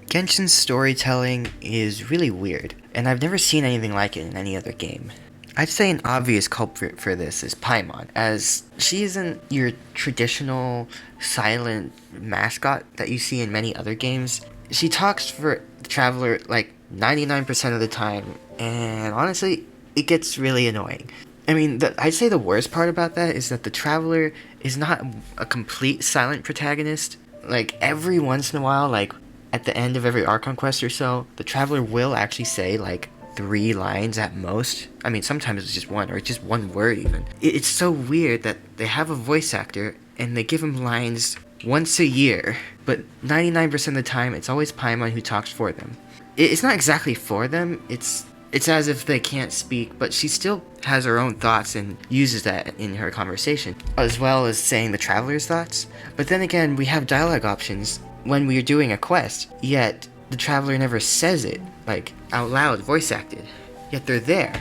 Genshin's storytelling is really weird, and I've never seen anything like it in any other game. I'd say an obvious culprit for this is Paimon, as she isn't your traditional silent mascot that you see in many other games. She talks for the Traveler like 99% of the time, and honestly, it gets really annoying. I mean, I'd say the worst part about that is that the Traveler is not a complete silent protagonist. Like, every once in a while, like, at the end of every Archon quest or so, the Traveler will actually say, like, 3 lines at most. I mean, sometimes it's just one, or just one word even. It's so weird that they have a voice actor, and they give him lines once a year, but 99% of the time, it's always Paimon who talks for them. It's not exactly for them, it's as if they can't speak, but she still has her own thoughts and uses that in her conversation, as well as saying the Traveler's thoughts. But then again, we have dialogue options when we're doing a quest, yet the Traveler never says it, like, out loud, voice acted. Yet they're there.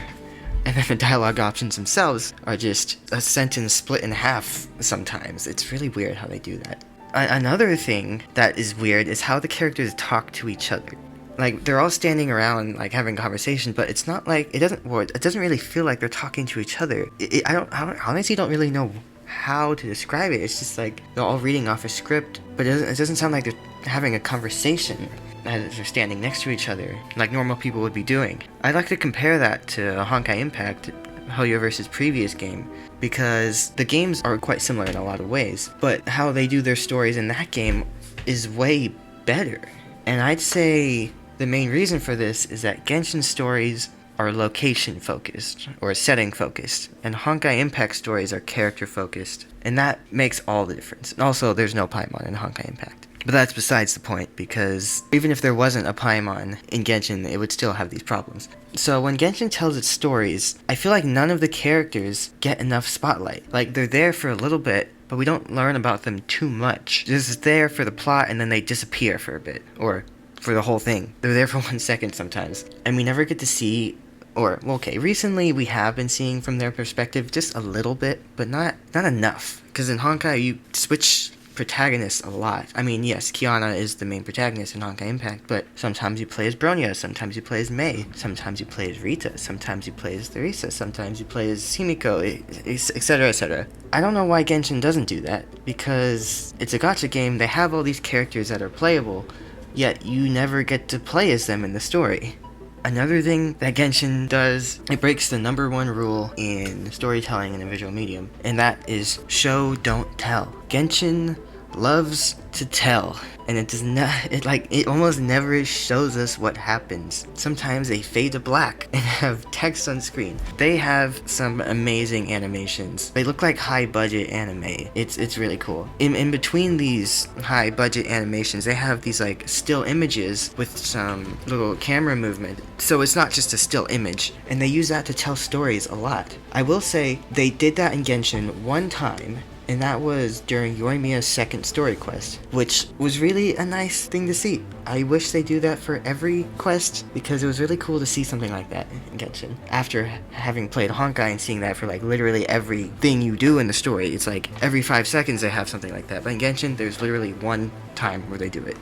And then the dialogue options themselves are just a sentence split in half sometimes. It's really weird how they do that. Another thing that is weird is how the characters talk to each other. Like, they're all standing around, like, having a conversation, but it's not like, it doesn't really feel like they're talking to each other. I honestly don't really know how to describe it. It's just like, they're all reading off a script, but it doesn't sound like they're having a conversation as they're standing next to each other, like normal people would be doing. I'd like to compare that to Honkai Impact, Helioverse's previous game, because the games are quite similar in a lot of ways, but how they do their stories in that game is way better. And I'd say the main reason for this is that Genshin stories are location focused, or setting focused, and Honkai Impact stories are character focused, and that makes all the difference. And also, there's no Paimon in Honkai Impact. But that's besides the point, because even if there wasn't a Paimon in Genshin, it would still have these problems. So when Genshin tells its stories, I feel like none of the characters get enough spotlight. Like, they're there for a little bit, but we don't learn about them too much. They're just there for the plot, and then they disappear for a bit, or for the whole thing. They're there for 1 second sometimes. And we never get to see, recently we have been seeing from their perspective just a little bit, but not enough. Because in Honkai, you switch protagonists a lot. I mean, yes, Kiana is the main protagonist in Honkai Impact, but sometimes you play as Bronya, sometimes you play as Mei, sometimes you play as Rita, sometimes you play as Theresa, sometimes you play as Himiko, etc, etc. I don't know why Genshin doesn't do that, because it's a gacha game, they have all these characters that are playable, yet you never get to play as them in the story. Another thing that Genshin does, it breaks the number one rule in storytelling in a visual medium, and that is show, don't tell. Genshin loves to tell, and it almost never shows us what happens. Sometimes they fade to black and have text on screen. They have some amazing animations. They look like high budget anime. It's really cool. In between these high budget animations, they have these like still images with some little camera movement. So it's not just a still image, and they use that to tell stories a lot. I will say they did that in Genshin one time, and that was during Yoimiya's second story quest, which was really a nice thing to see. I wish they do that for every quest, because it was really cool to see something like that in Genshin. After having played Honkai and seeing that for like literally everything you do in the story, it's like every 5 seconds they have something like that. But in Genshin, there's literally one time where they do it.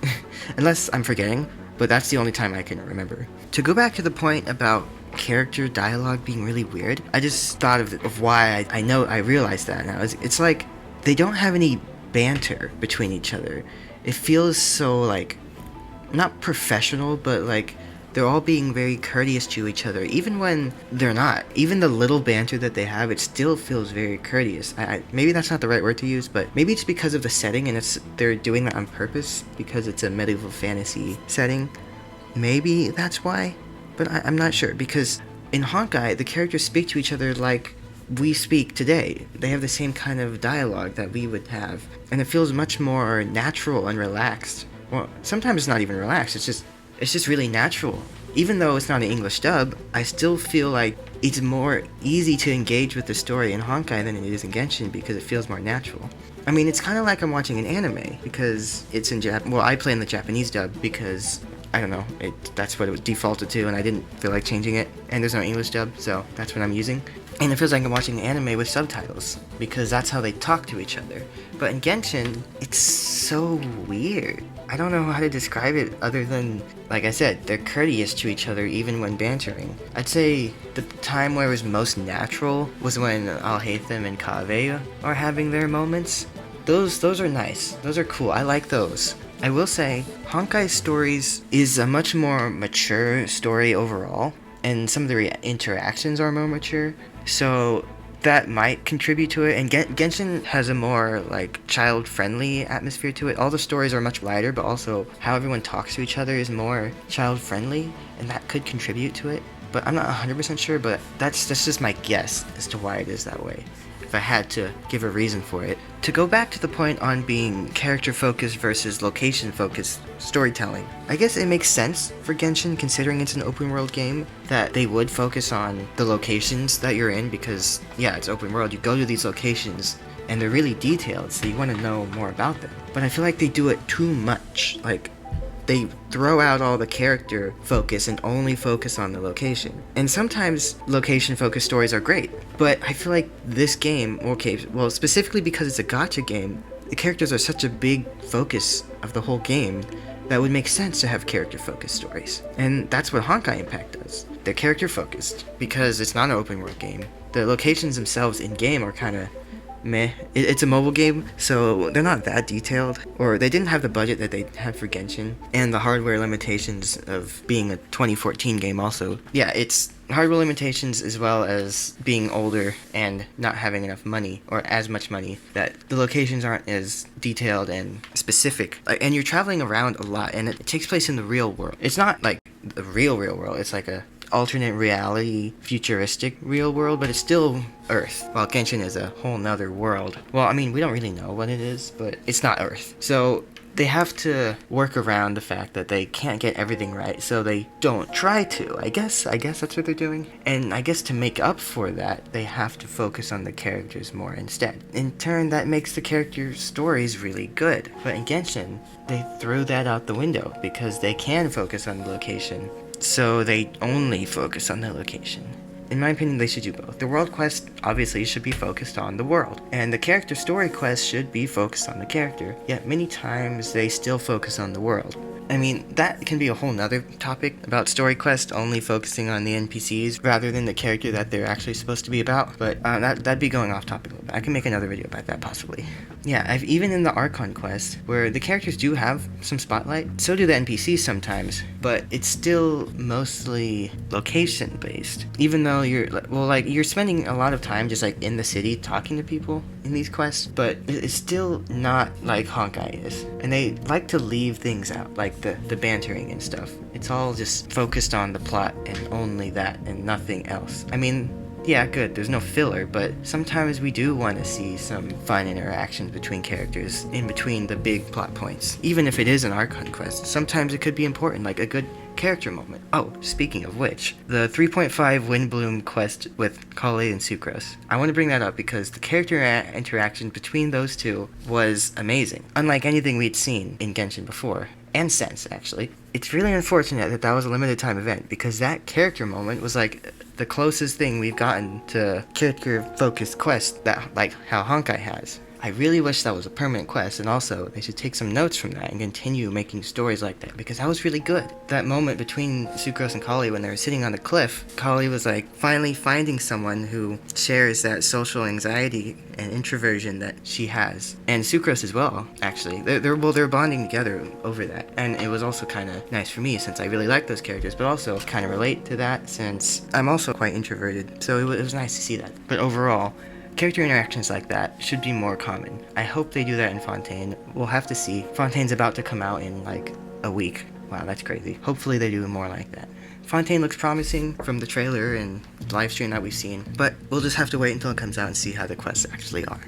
Unless I'm forgetting, but that's the only time I can remember. To go back to the point about character dialogue being really weird, I just thought of why I realized that now. It's like, they don't have any banter between each other. It feels so, like, not professional, but, like, they're all being very courteous to each other, even when they're not. Even the little banter that they have, it still feels very courteous. Maybe that's not the right word to use, but maybe it's because of the setting, and they're doing that on purpose, because it's a medieval fantasy setting. Maybe that's why, but I'm not sure, because in Honkai, the characters speak to each other like we speak today. They have the same kind of dialogue that we would have, and it feels much more natural and relaxed. Well, sometimes it's not even relaxed, it's just really natural. Even though it's not an English dub, I still feel like it's more easy to engage with the story in Honkai than it is in Genshin, because it feels more natural. I mean, it's kind of like I'm watching an anime, because it's in I play in the Japanese dub, because I don't know, that's what it was defaulted to, and I didn't feel like changing it, and there's no English dub, so that's what I'm using. And it feels like I'm watching an anime with subtitles, because that's how they talk to each other. But in Genshin, it's so weird. I don't know how to describe it other than, like I said, they're courteous to each other even when bantering. I'd say the time where it was most natural was when Alhaitham and Kaveh are having their moments. Those are nice. Those are cool. I like those. I will say, Honkai's stories is a much more mature story overall, and some of the interactions are more mature, so that might contribute to it. And Genshin has a more like child-friendly atmosphere to it. All the stories are much lighter, but also how everyone talks to each other is more child-friendly, and that could contribute to it. But I'm not 100% sure, but that's just my guess as to why it is that way, if I had to give a reason for it. To go back to the point on being character-focused versus location-focused storytelling, I guess it makes sense for Genshin, considering it's an open-world game, that they would focus on the locations that you're in, because, yeah, it's open world, you go to these locations, and they're really detailed, so you want to know more about them. But I feel like they do it too much, like, they throw out all the character focus and only focus on the location. And sometimes location-focused stories are great, but I feel like this game, okay, well, specifically because it's a gacha game, the characters are such a big focus of the whole game that would make sense to have character-focused stories. And that's what Honkai Impact does. They're character-focused because it's not an open-world game. The locations themselves in-game are kind of meh. It's a mobile game, so they're not that detailed, or they didn't have the budget that they had for Genshin, and the hardware limitations of being a 2014 game also. Yeah, it's hardware limitations as well as being older and not having enough money, or as much money, that the locations aren't as detailed and specific. And you're traveling around a lot, and it takes place in the real world. It's not like the real world, it's like a alternate reality, futuristic real world, but it's still Earth, while Genshin is a whole nother world. Well, I mean, we don't really know what it is, but it's not Earth. So they have to work around the fact that they can't get everything right, so they don't try to. I guess that's what they're doing. And I guess to make up for that, they have to focus on the characters more instead. In turn, that makes the character stories really good. But in Genshin, they threw that out the window because they can focus on the location, so they only focus on the location. In my opinion, they should do both. The world quest obviously should be focused on the world, and the character story quest should be focused on the character, yet many times they still focus on the world. I mean, that can be a whole nother topic about story quest only focusing on the NPCs rather than the character that they're actually supposed to be about, but that'd be going off topic a little bit. I can make another video about that possibly. Yeah, even in the Archon quest, where the characters do have some spotlight, so do the NPCs sometimes, but it's still mostly location based. Even though you're spending a lot of time just like in the city talking to people in these quests, but it's still not like Honkai is. And they like to leave things out, like the bantering and stuff. It's all just focused on the plot and only that and nothing else. I mean, yeah, good, there's no filler, but sometimes we do want to see some fun interactions between characters in between the big plot points. Even if it is an Archon quest, sometimes it could be important, like a good character moment. Oh, speaking of which, the 3.5 Windbloom quest with Kale and Sucrose. I want to bring that up because the character interaction between those two was amazing, unlike anything we'd seen in Genshin before. And since, actually. It's really unfortunate that was a limited time event, because that character moment was like the closest thing we've gotten to character-focused quest that, like, how Honkai has. I really wish that was a permanent quest, and also they should take some notes from that and continue making stories like that, because that was really good. That moment between Sucrose and Kale when they were sitting on the cliff, Kale was like finally finding someone who shares that social anxiety and introversion that she has, and Sucrose as well. Actually, they're bonding together over that, and it was also kind of nice for me since I really like those characters, but also kind of relate to that since I'm also quite introverted. So it was nice to see that. But overall, character interactions like that should be more common. I hope they do that in Fontaine. We'll have to see. Fontaine's about to come out in like a week. Wow, that's crazy. Hopefully they do more like that. Fontaine looks promising from the trailer and live stream that we've seen, but we'll just have to wait until it comes out and see how the quests actually are.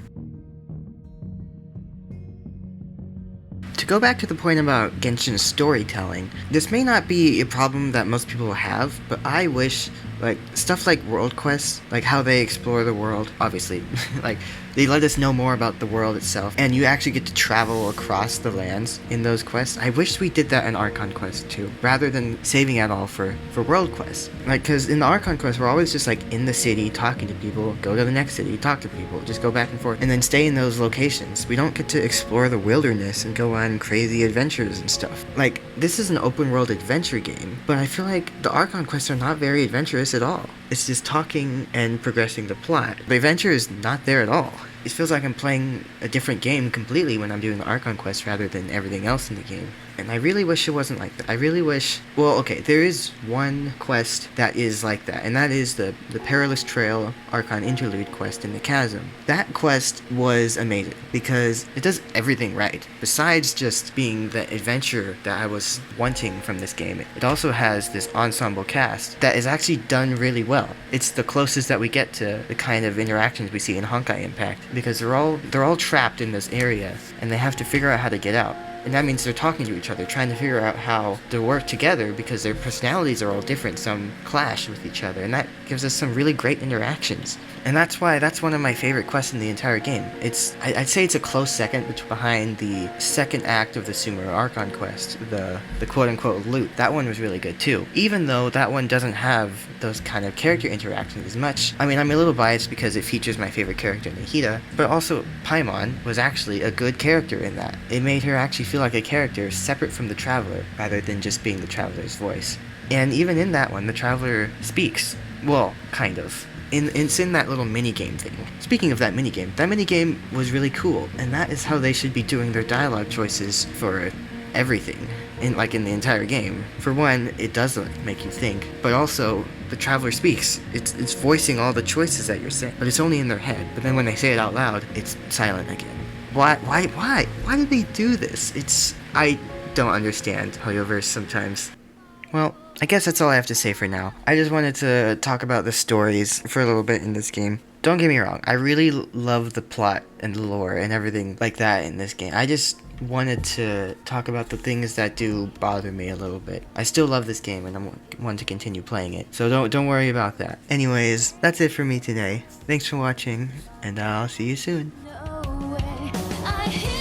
To go back to the point about Genshin's storytelling, this may not be a problem that most people have, but I wish, like, stuff like world quests, like how they explore the world, obviously, like, They let us know more about the world itself, and you actually get to travel across the lands in those quests. I wish we did that in Archon Quest too, rather than saving it all for world quests. Like, because in the Archon Quest, we're always just like in the city talking to people, go to the next city, talk to people, just go back and forth, and then stay in those locations. We don't get to explore the wilderness and go on crazy adventures and stuff. Like, this is an open world adventure game, but I feel like the Archon quests are not very adventurous at all. It's just talking and progressing the plot. The adventure is not there at all. It feels like I'm playing a different game completely when I'm doing the Archon quest rather than everything else in the game. And I really wish it wasn't like that. I really wish... Well, okay, there is one quest that is like that, and that is the Perilous Trail Archon Interlude quest in the Chasm. That quest was amazing, because it does everything right. Besides just being the adventure that I was wanting from this game, it also has this ensemble cast that is actually done really well. It's the closest that we get to the kind of interactions we see in Genshin Impact, because they're all trapped in this area, and they have to figure out how to get out. And that means they're talking to each other, trying to figure out how to work together because their personalities are all different. Some clash with each other, and that gives us some really great interactions. And that's why that's one of my favorite quests in the entire game. I'd say it's a close second behind the second act of the Sumer Archon quest, the quote-unquote loot. That one was really good too, even though that one doesn't have those kind of character interactions as much. I mean, I'm a little biased because it features my favorite character, Nahida, but also Paimon was actually a good character in that. It made her actually feel like a character separate from the Traveler, rather than just being the Traveler's voice. And even in that one, the Traveler speaks. Well, kind of. It's in that little minigame thing. Speaking of that minigame was really cool, and that is how they should be doing their dialogue choices for everything, in the entire game. For one, it does make you think, but also, the Traveler speaks. It's voicing all the choices that you're saying, but it's only in their head. But then when they say it out loud, it's silent again. Why did they do this? I don't understand Hoyoverse sometimes. Well, I guess that's all I have to say for now. I just wanted to talk about the stories for a little bit in this game. Don't get me wrong, I really love the plot and the lore and everything like that in this game. I just wanted to talk about the things that do bother me a little bit. I still love this game and I want to continue playing it, so don't worry about that. Anyways, that's it for me today. Thanks for watching, and I'll see you soon. No way. I hear